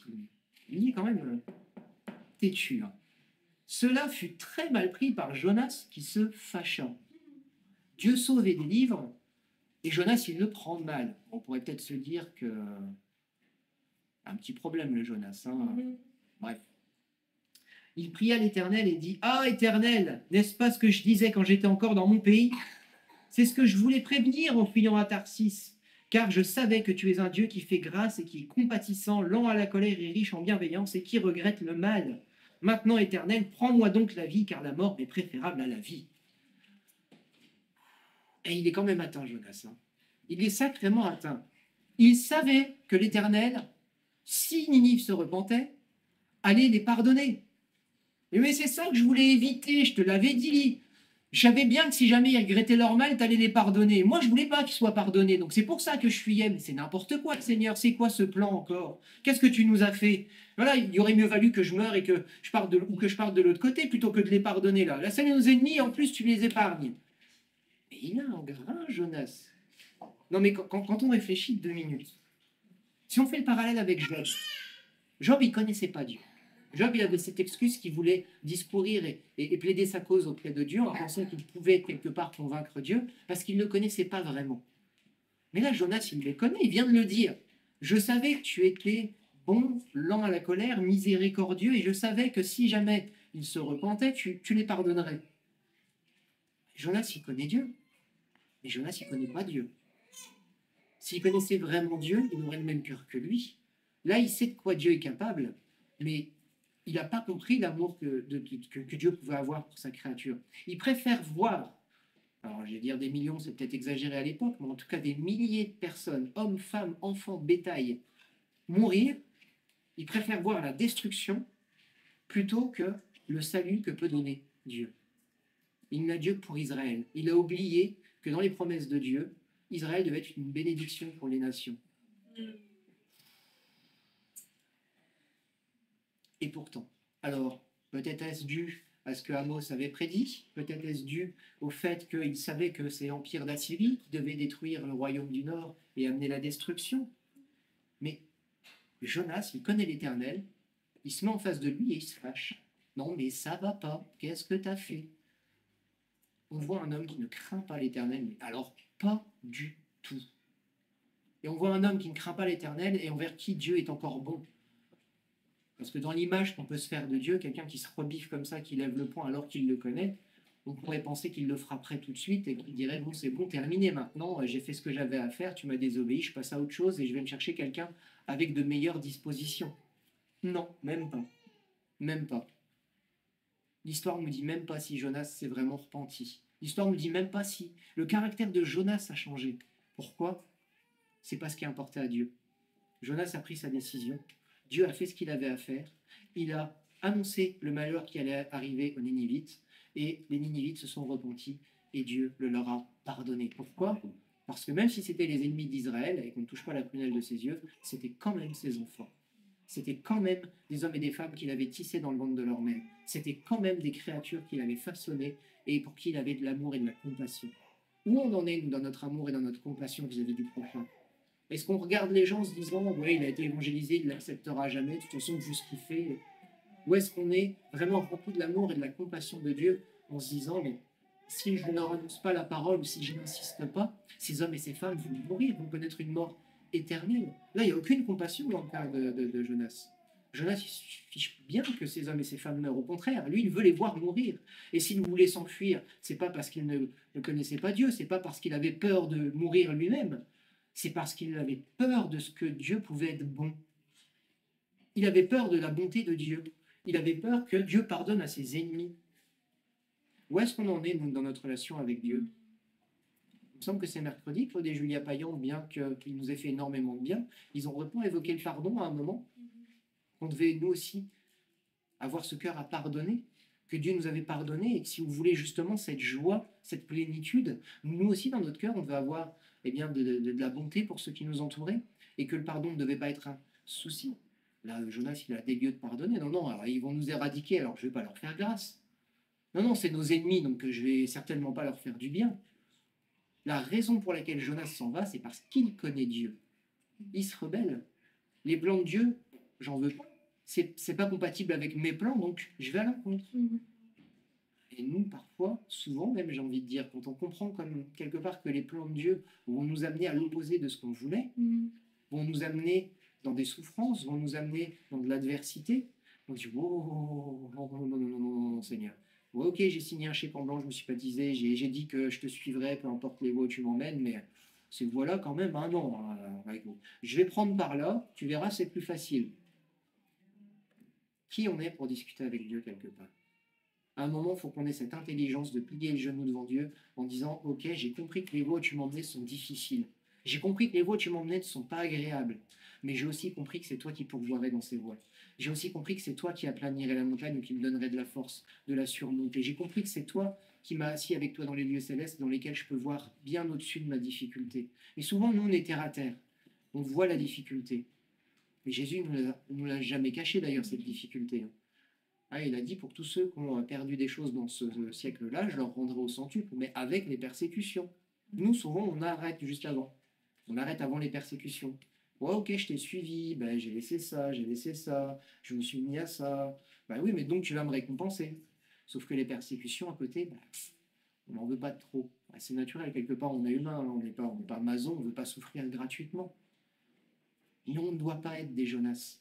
il est quand même têtu. Cela fut très mal pris par Jonas qui se fâcha. Dieu sauve et délivre, et Jonas, il le prend mal. On pourrait peut-être se dire que... Un petit problème, le Jonas. Bref. Il pria l'Éternel et dit « Ah, Éternel, n'est-ce pas ce que je disais quand j'étais encore dans mon pays? C'est ce que je voulais prévenir en fuyant à Tarsis, car je savais que tu es un Dieu qui fait grâce et qui est compatissant, lent à la colère et riche en bienveillance, et qui regrette le mal. Maintenant, Éternel, prends-moi donc la vie, car la mort m'est préférable à la vie. » Et il est quand même atteint, Jonas. Il est sacrément atteint. Il savait que l'Éternel, si Ninive se repentait, allait les pardonner. Mais c'est ça que je voulais éviter, je te l'avais dit. Je savais bien que si jamais ils regrettaient leur mal, tu allais les pardonner. Moi, je voulais pas qu'ils soient pardonnés, donc c'est pour ça que je fuyais. Mais c'est n'importe quoi, Seigneur, c'est quoi ce plan encore? Qu'est-ce que tu nous as fait? Voilà, il aurait mieux valu que je meure et que je parte de l'autre côté plutôt que de les pardonner là. Là, c'est nos ennemis, en plus tu les épargnes. Mais il a un grain, Jonas. Non, mais quand on réfléchit 2 minutes, si on fait le parallèle avec Job, Job, il connaissait pas Dieu. Job, il avait cette excuse qu'il voulait discourir et plaider sa cause auprès de Dieu en pensant qu'il pouvait quelque part convaincre Dieu parce qu'il ne le connaissait pas vraiment. Mais là, Jonas, il le connaît, il vient de le dire. Je savais que tu étais bon, lent à la colère, miséricordieux, et je savais que si jamais il se repentait, tu les pardonnerais. Jonas, il connaît Dieu. Mais Jonas, il ne connaît pas Dieu. S'il connaissait vraiment Dieu, il aurait le même cœur que lui. Là, il sait de quoi Dieu est capable, mais il n'a pas compris l'amour que Dieu pouvait avoir pour sa créature. Il préfère voir, alors je vais dire des millions, c'est peut-être exagéré à l'époque, mais en tout cas des milliers de personnes, hommes, femmes, enfants, bétail, mourir. Il préfère voir la destruction plutôt que le salut que peut donner Dieu. Il n'a Dieu que pour Israël. Il a oublié que dans les promesses de Dieu, Israël devait être une bénédiction pour les nations. Et pourtant, alors, peut-être est-ce dû à ce que Amos avait prédit, peut-être est-ce dû au fait qu'il savait que c'est l'empire d'Assyrie qui devait détruire le royaume du Nord et amener la destruction. Mais Jonas, il connaît l'Éternel, il se met en face de lui et il se fâche. Non, mais ça va pas, qu'est-ce que tu as fait? on voit un homme qui ne craint pas l'Éternel, mais alors pas du tout. Et on voit un homme qui ne craint pas l'Éternel et envers qui Dieu est encore bon. Parce que dans l'image qu'on peut se faire de Dieu, quelqu'un qui se rebiffe comme ça, qui lève le poing alors qu'il le connaît, on pourrait penser qu'il le frapperait tout de suite et qu'il dirait bon, c'est bon, terminé maintenant, j'ai fait ce que j'avais à faire, tu m'as désobéi, je passe à autre chose et je vais me chercher quelqu'un avec de meilleures dispositions. Non, même pas. Même pas. L'histoire ne nous dit même pas si Jonas s'est vraiment repenti. L'histoire ne nous dit même pas si le caractère de Jonas a changé. Pourquoi? C'est pas ce qui importait à Dieu. Jonas a pris sa décision. Dieu a fait ce qu'il avait à faire. Il a annoncé le malheur qui allait arriver aux Ninivites. Et les Ninivites se sont repentis. Et Dieu le leur a pardonné. Pourquoi? Parce que même si c'était les ennemis d'Israël et qu'on ne touche pas la prunelle de ses yeux, c'était quand même ses enfants. C'était quand même des hommes et des femmes qu'il avait tissés dans le ventre de leur mère. C'était quand même des créatures qu'il avait façonnées et pour qui il avait de l'amour et de la compassion. Où on en est, nous, dans notre amour et dans notre compassion vis-à-vis du prochain? Est-ce qu'on regarde les gens en se disant « Ouais, il a été évangélisé, il ne l'acceptera jamais, de toute façon, vu ce qu'il fait » Ou est-ce qu'on est vraiment rempli de l'amour et de la compassion de Dieu en se disant « Mais si je ne renonce pas à la parole ou si je n'insiste pas, ces hommes et ces femmes vont mourir, vont connaître une mort éternelle. » Là, il n'y a aucune compassion dans le cas de Jonas. Jonas, il se fiche bien que ces hommes et ces femmes meurent. Au contraire, lui, il veut les voir mourir. Et s'il voulait s'enfuir, c'est pas parce qu'il ne connaissait pas Dieu, c'est pas parce qu'il avait peur de mourir lui-même, c'est parce qu'il avait peur de ce que Dieu pouvait être bon. Il avait peur de la bonté de Dieu. Il avait peur que Dieu pardonne à ses ennemis. Où est-ce qu'on en est, nous, dans notre relation avec Dieu? Il me semble que c'est mercredi, Claude et Julia Payan, bien qu'ils nous aient fait énormément de bien, ils ont évoqué le pardon à un moment, qu'on devait nous aussi avoir ce cœur à pardonner, que Dieu nous avait pardonné, et que si vous voulez justement cette joie, cette plénitude, nous aussi dans notre cœur, on devait avoir de la bonté pour ceux qui nous entouraient, et que le pardon ne devait pas être un souci. Là, Jonas, il a dégueu de pardonner. Non, non, alors ils vont nous éradiquer, alors je ne vais pas leur faire grâce. Non, non, c'est nos ennemis, donc je ne vais certainement pas leur faire du bien. La raison pour laquelle Jonas s'en va, c'est parce qu'il connaît Dieu. Il se rebelle. Les plans de Dieu, j'en veux pas. C'est pas compatible avec mes plans, donc je vais à l'encontre. Et nous, parfois, souvent même, j'ai envie de dire, quand on comprend comme quelque part que les plans de Dieu vont nous amener à l'opposé de ce qu'on voulait, vont nous amener dans des souffrances, vont nous amener dans de l'adversité, on dit, oh, non, non, non, non, non, non, Seigneur. Ouais, ok, j'ai signé un chèque en blanc, je me suis baptisé, j'ai dit que je te suivrai, peu importe les voies où tu m'emmènes, mais ces voies-là, quand même, hein, non. Je vais prendre par là, tu verras, c'est plus facile. Qui on est pour discuter avec Dieu quelque part? À un moment, il faut qu'on ait cette intelligence de plier le genou devant Dieu en disant, ok, j'ai compris que les voies où tu m'emmenais sont difficiles. J'ai compris que les voies où tu m'emmenais ne sont pas agréables. Mais j'ai aussi compris que c'est toi qui pourvoirais dans ces voies. J'ai aussi compris que c'est toi qui aplanirais la montagne ou qui me donnerais de la force de la surmonter. J'ai compris que c'est toi qui m'as assis avec toi dans les lieux célestes dans lesquels je peux voir bien au-dessus de ma difficulté. Et souvent, nous, on est terre à terre. On voit la difficulté. Mais Jésus ne nous l'a jamais caché d'ailleurs, cette difficulté. Ah, il a dit pour tous ceux qui ont perdu des choses dans ce siècle-là, je leur rendrai au centuple, mais avec les persécutions. Nous, souvent, on arrête juste avant. On arrête avant les persécutions. Ouais, ok, je t'ai suivi, ben, j'ai laissé ça, je me suis mis à ça. Ben oui, mais donc tu vas me récompenser. Sauf que les persécutions à côté, ben, on n'en veut pas trop. Ben, c'est naturel, quelque part, on est humain, hein, on n'est pas maçon, on ne veut pas souffrir gratuitement. Mais on ne doit pas être des Jonas.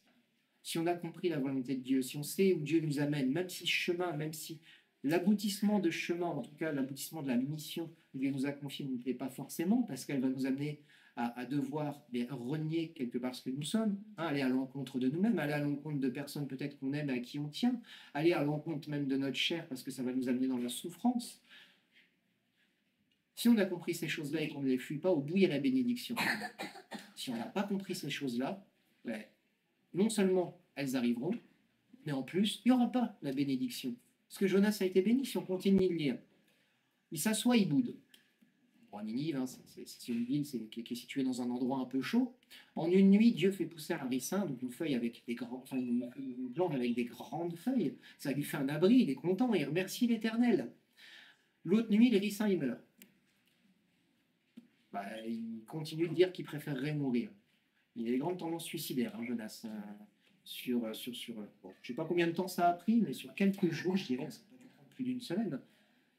Si on a compris la volonté de Dieu, si on sait où Dieu nous amène, même si chemin, même si l'aboutissement de chemin, en tout cas l'aboutissement de la mission que Dieu nous a confiée ne nous plaît pas forcément, parce qu'elle va nous amener à devoir renier quelque part ce que nous sommes, hein, aller à l'encontre de nous-mêmes, aller à l'encontre de personnes peut-être qu'on aime et à qui on tient, aller à l'encontre même de notre chair, parce que ça va nous amener dans la souffrance. Si on a compris ces choses-là et qu'on ne les fuit pas, au bout il y a la bénédiction. Si on n'a pas compris ces choses-là, ben, non seulement elles arriveront, mais en plus, il n'y aura pas la bénédiction. Parce que Jonas a été béni, si on continue de lire. Il s'assoit, il boude. Bon, Ninive, hein, c'est une ville qui est située dans un endroit un peu chaud. En une nuit, Dieu fait pousser un ricin, donc une feuille avec des une plante avec des grandes feuilles. Ça lui fait un abri, il est content, il remercie l'Éternel. L'autre nuit, le ricin, il meurt. Bah, il continue de dire qu'il préférerait mourir. Il a des grandes tendances suicidaires, hein, Jonas. Bon, je ne sais pas combien de temps ça a pris, mais sur quelques jours, je dirais, ça n'a pas dû prendre plus d'une semaine.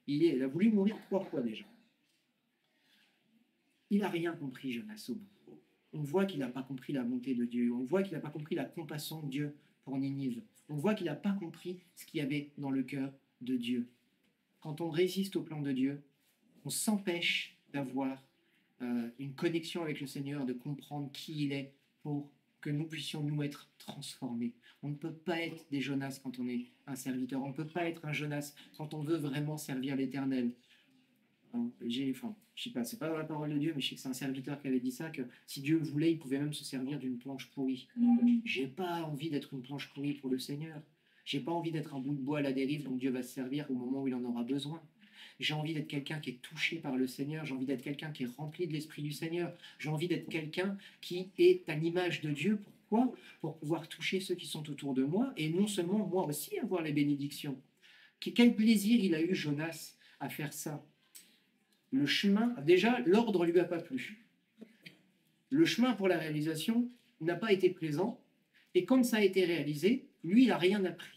Il a voulu mourir 3 fois déjà. Il n'a rien compris, Jonas, au bout. On voit qu'il n'a pas compris la bonté de Dieu. On voit qu'il n'a pas compris la compassion de Dieu pour Ninive. On voit qu'il n'a pas compris ce qu'il y avait dans le cœur de Dieu. Quand on résiste au plan de Dieu, on s'empêche d'avoir une connexion avec le Seigneur, de comprendre qui il est pour que nous puissions nous être transformés. On ne peut pas être des Jonas quand on est un serviteur. On ne peut pas être un Jonas quand on veut vraiment servir l'Éternel. Je sais pas, c'est pas dans la parole de Dieu, mais je sais que c'est un serviteur qui avait dit ça, que si Dieu voulait, il pouvait même se servir d'une planche pourrie. J'ai pas envie d'être une planche pourrie pour le Seigneur. J'ai pas envie d'être un bout de bois à la dérive dont Dieu va se servir au moment où il en aura besoin. J'ai envie d'être quelqu'un qui est touché par le Seigneur. J'ai envie d'être quelqu'un qui est rempli de l'Esprit du Seigneur. J'ai envie d'être quelqu'un qui est à l'image de Dieu. Pourquoi? Pour pouvoir toucher ceux qui sont autour de moi et non seulement moi aussi avoir les bénédictions. Quel plaisir il a eu, Jonas, à faire ça. Le chemin, déjà, l'ordre ne lui a pas plu. Le chemin pour la réalisation n'a pas été plaisant. Et quand ça a été réalisé, lui, il n'a rien appris.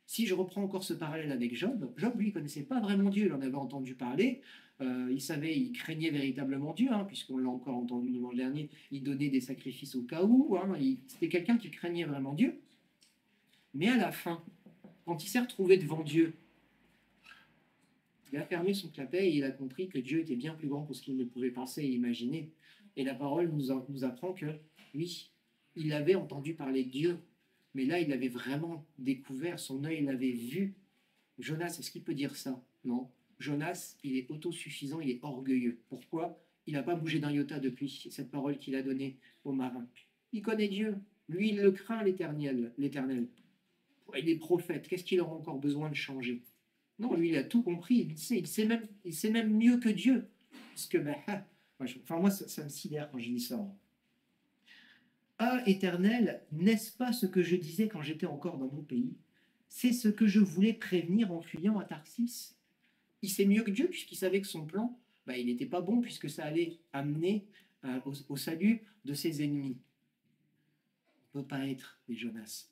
Si je reprends encore ce parallèle avec Job, Job, lui, ne connaissait pas vraiment Dieu. Il en avait entendu parler. Il savait, il craignait véritablement Dieu, puisqu'on l'a encore entendu dimanche dernier. Il donnait des sacrifices au cas où. C'était quelqu'un qui craignait vraiment Dieu. Mais à la fin, quand il s'est retrouvé devant Dieu, il a fermé son clapet et il a compris que Dieu était bien plus grand que ce qu'il ne pouvait penser et imaginer. Et la parole nous apprend que, oui, il avait entendu parler de Dieu, mais là, il avait vraiment découvert, son œil l'avait vu. Jonas, est-ce qu'il peut dire ça? Non. Jonas, il est autosuffisant, il est orgueilleux. Pourquoi? Il n'a pas bougé d'un iota depuis cette parole qu'il a donnée aux marins. Il connaît Dieu. Lui, il le craint, l'Éternel. Il est prophète. Qu'est-ce qu'il aura encore besoin de changer? Non, lui, il a tout compris. Il sait même mieux que Dieu. Parce que, moi, ça me sidère quand je dis ça. Ah, Éternel, n'est-ce pas ce que je disais quand j'étais encore dans mon pays? C'est ce que je voulais prévenir en fuyant à Tarsis. Il sait mieux que Dieu, puisqu'il savait que son plan, il n'était pas bon, puisque ça allait amener au salut de ses ennemis. On ne peut pas être des Jonas.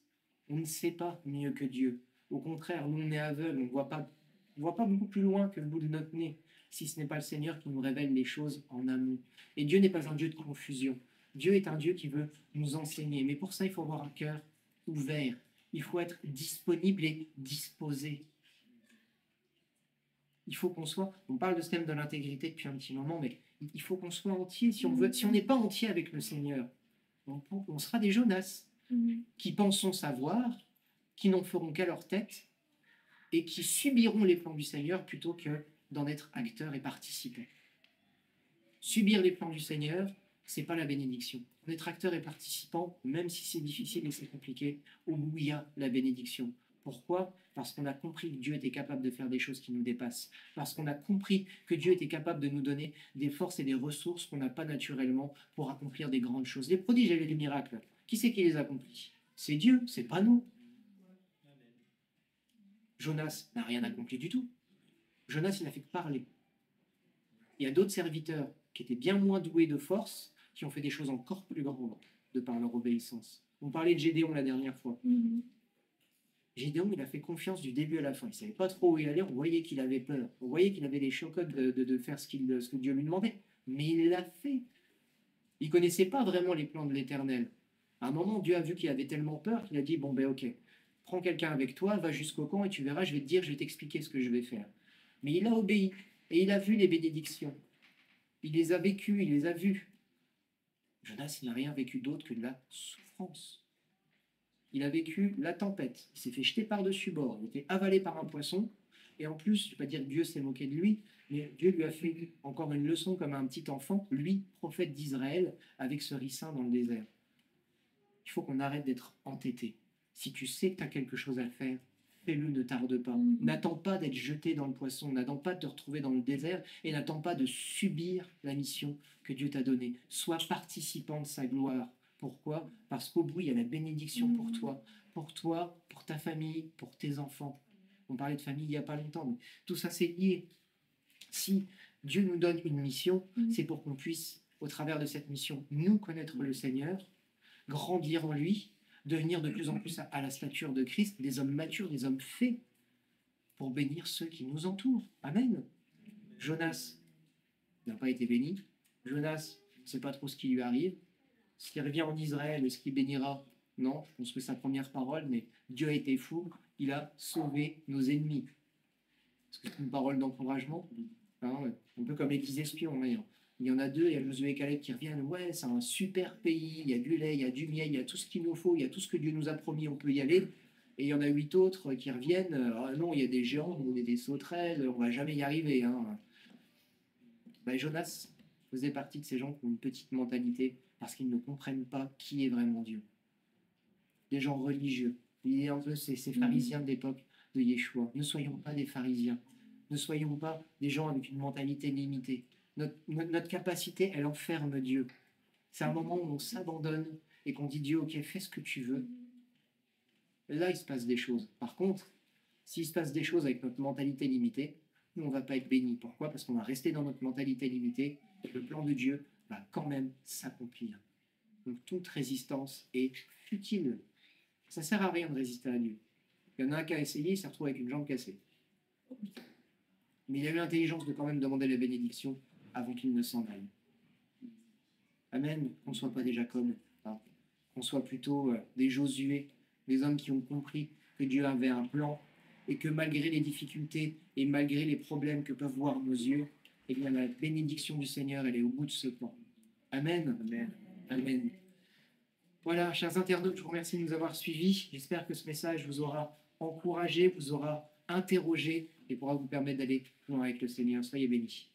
On ne sait pas mieux que Dieu. Au contraire, nous, on est aveugles, on ne voit pas beaucoup plus loin que le bout de notre nez, si ce n'est pas le Seigneur qui nous révèle les choses en amont. Et Dieu n'est pas un Dieu de confusion. Dieu est un Dieu qui veut nous enseigner. Mais pour ça, il faut avoir un cœur ouvert. Il faut être disponible et disposé. Il faut qu'on soit... On parle de ce thème de l'intégrité depuis un petit moment, mais il faut qu'on soit entier. Si on n'est pas entier avec le Seigneur, on sera des Jonas qui pensons savoir, qui n'en feront qu'à leur tête et qui subiront les plans du Seigneur plutôt que d'en être acteurs et participants. Subir les plans du Seigneur, c'est pas la bénédiction. Être acteur et participant, même si c'est difficile et c'est compliqué, au bout il y a la bénédiction. Pourquoi? Parce qu'on a compris que Dieu était capable de faire des choses qui nous dépassent. Parce qu'on a compris que Dieu était capable de nous donner des forces et des ressources qu'on n'a pas naturellement pour accomplir des grandes choses. Les prodiges et les miracles, qui c'est qui les accomplit? C'est Dieu, c'est pas nous. Jonas n'a rien accompli du tout. Jonas, il n'a fait que parler. Il y a d'autres serviteurs qui étaient bien moins doués de force, qui ont fait des choses encore plus grandes de par leur obéissance. On parlait de Gédéon la dernière fois. Gédéon, il a fait confiance du début à la fin. Il ne savait pas trop où il allait, on voyait qu'il avait peur. On voyait qu'il avait les chocottes de faire ce que Dieu lui demandait. Mais il l'a fait. Il ne connaissait pas vraiment les plans de l'Éternel. À un moment, Dieu a vu qu'il avait tellement peur qu'il a dit, ok, prends quelqu'un avec toi, va jusqu'au camp et tu verras, je vais te dire, je vais t'expliquer ce que je vais faire. Mais il a obéi et il a vu les bénédictions. Il les a vécues, il les a vues. Jonas, il n'a rien vécu d'autre que de la souffrance. Il a vécu la tempête. Il s'est fait jeter par-dessus bord. Il était avalé par un poisson. Et en plus, je ne vais pas dire que Dieu s'est moqué de lui, mais Dieu lui a fait encore une leçon comme un petit enfant, lui, prophète d'Israël, avec ce ricin dans le désert. Il faut qu'on arrête d'être entêté. Si tu sais que tu as quelque chose à faire, fais-le, ne tarde pas. N'attends pas d'être jeté dans le poisson, n'attends pas de te retrouver dans le désert et n'attends pas de subir la mission que Dieu t'a donnée. Sois participant de sa gloire. Pourquoi? Parce qu'au bout, il y a la bénédiction pour toi, pour ta famille, pour tes enfants. On parlait de famille il n'y a pas longtemps, mais tout ça c'est lié. Si Dieu nous donne une mission, c'est pour qu'on puisse, au travers de cette mission, nous connaître le Seigneur, grandir en lui, devenir de plus en plus à la stature de Christ, des hommes matures, des hommes faits, pour bénir ceux qui nous entourent. Amen. Jonas n'a pas été béni. Jonas ne sait pas trop ce qui lui arrive. S'il revient en Israël, est-ce qu'il bénira? Non, je pense que sa première parole, mais Dieu a été fou, il a sauvé nos ennemis. Est-ce que c'est une parole d'encouragement? Hein, un peu comme les 10 espions, d'ailleurs. Il y en a deux, il y a Josué et Caleb qui reviennent. Ouais, c'est un super pays, il y a du lait, il y a du miel, il y a tout ce qu'il nous faut, il y a tout ce que Dieu nous a promis, on peut y aller. Et il y en a 8 autres qui reviennent. Ah non, il y a des géants, on est des sauterelles, on va jamais y arriver. Hein. Ben, Jonas faisait partie de ces gens qui ont une petite mentalité parce qu'ils ne comprennent pas qui est vraiment Dieu. Des gens religieux. Il est un peu ces pharisiens de l'époque de Yeshua. Ne soyons pas des pharisiens. Ne soyons pas des gens avec une mentalité limitée. Notre capacité, elle enferme Dieu. C'est un moment où on s'abandonne et qu'on dit Dieu, ok, fais ce que tu veux. Et là, il se passe des choses. Par contre, s'il se passe des choses avec notre mentalité limitée, nous, on ne va pas être bénis. Pourquoi? Parce qu'on va rester dans notre mentalité limitée et le plan de Dieu va quand même s'accomplir. Donc, toute résistance est futile. Ça ne sert à rien de résister à Dieu. Il y en a un qui a essayé, il s'est retrouvé avec une jambe cassée. Mais il a eu l'intelligence de quand même demander la bénédiction avant qu'il ne s'en aille. Amen. Qu'on ne soit pas des Jacob, hein. Qu'on soit plutôt des Josué, des hommes qui ont compris que Dieu avait un plan et que malgré les difficultés et malgré les problèmes que peuvent voir nos yeux, eh bien, la bénédiction du Seigneur, elle est au bout de ce plan. Amen. Amen. Amen. Voilà, chers internautes, je vous remercie de nous avoir suivis. J'espère que ce message vous aura encouragé, vous aura interrogé et pourra vous permettre d'aller plus loin avec le Seigneur. Soyez bénis.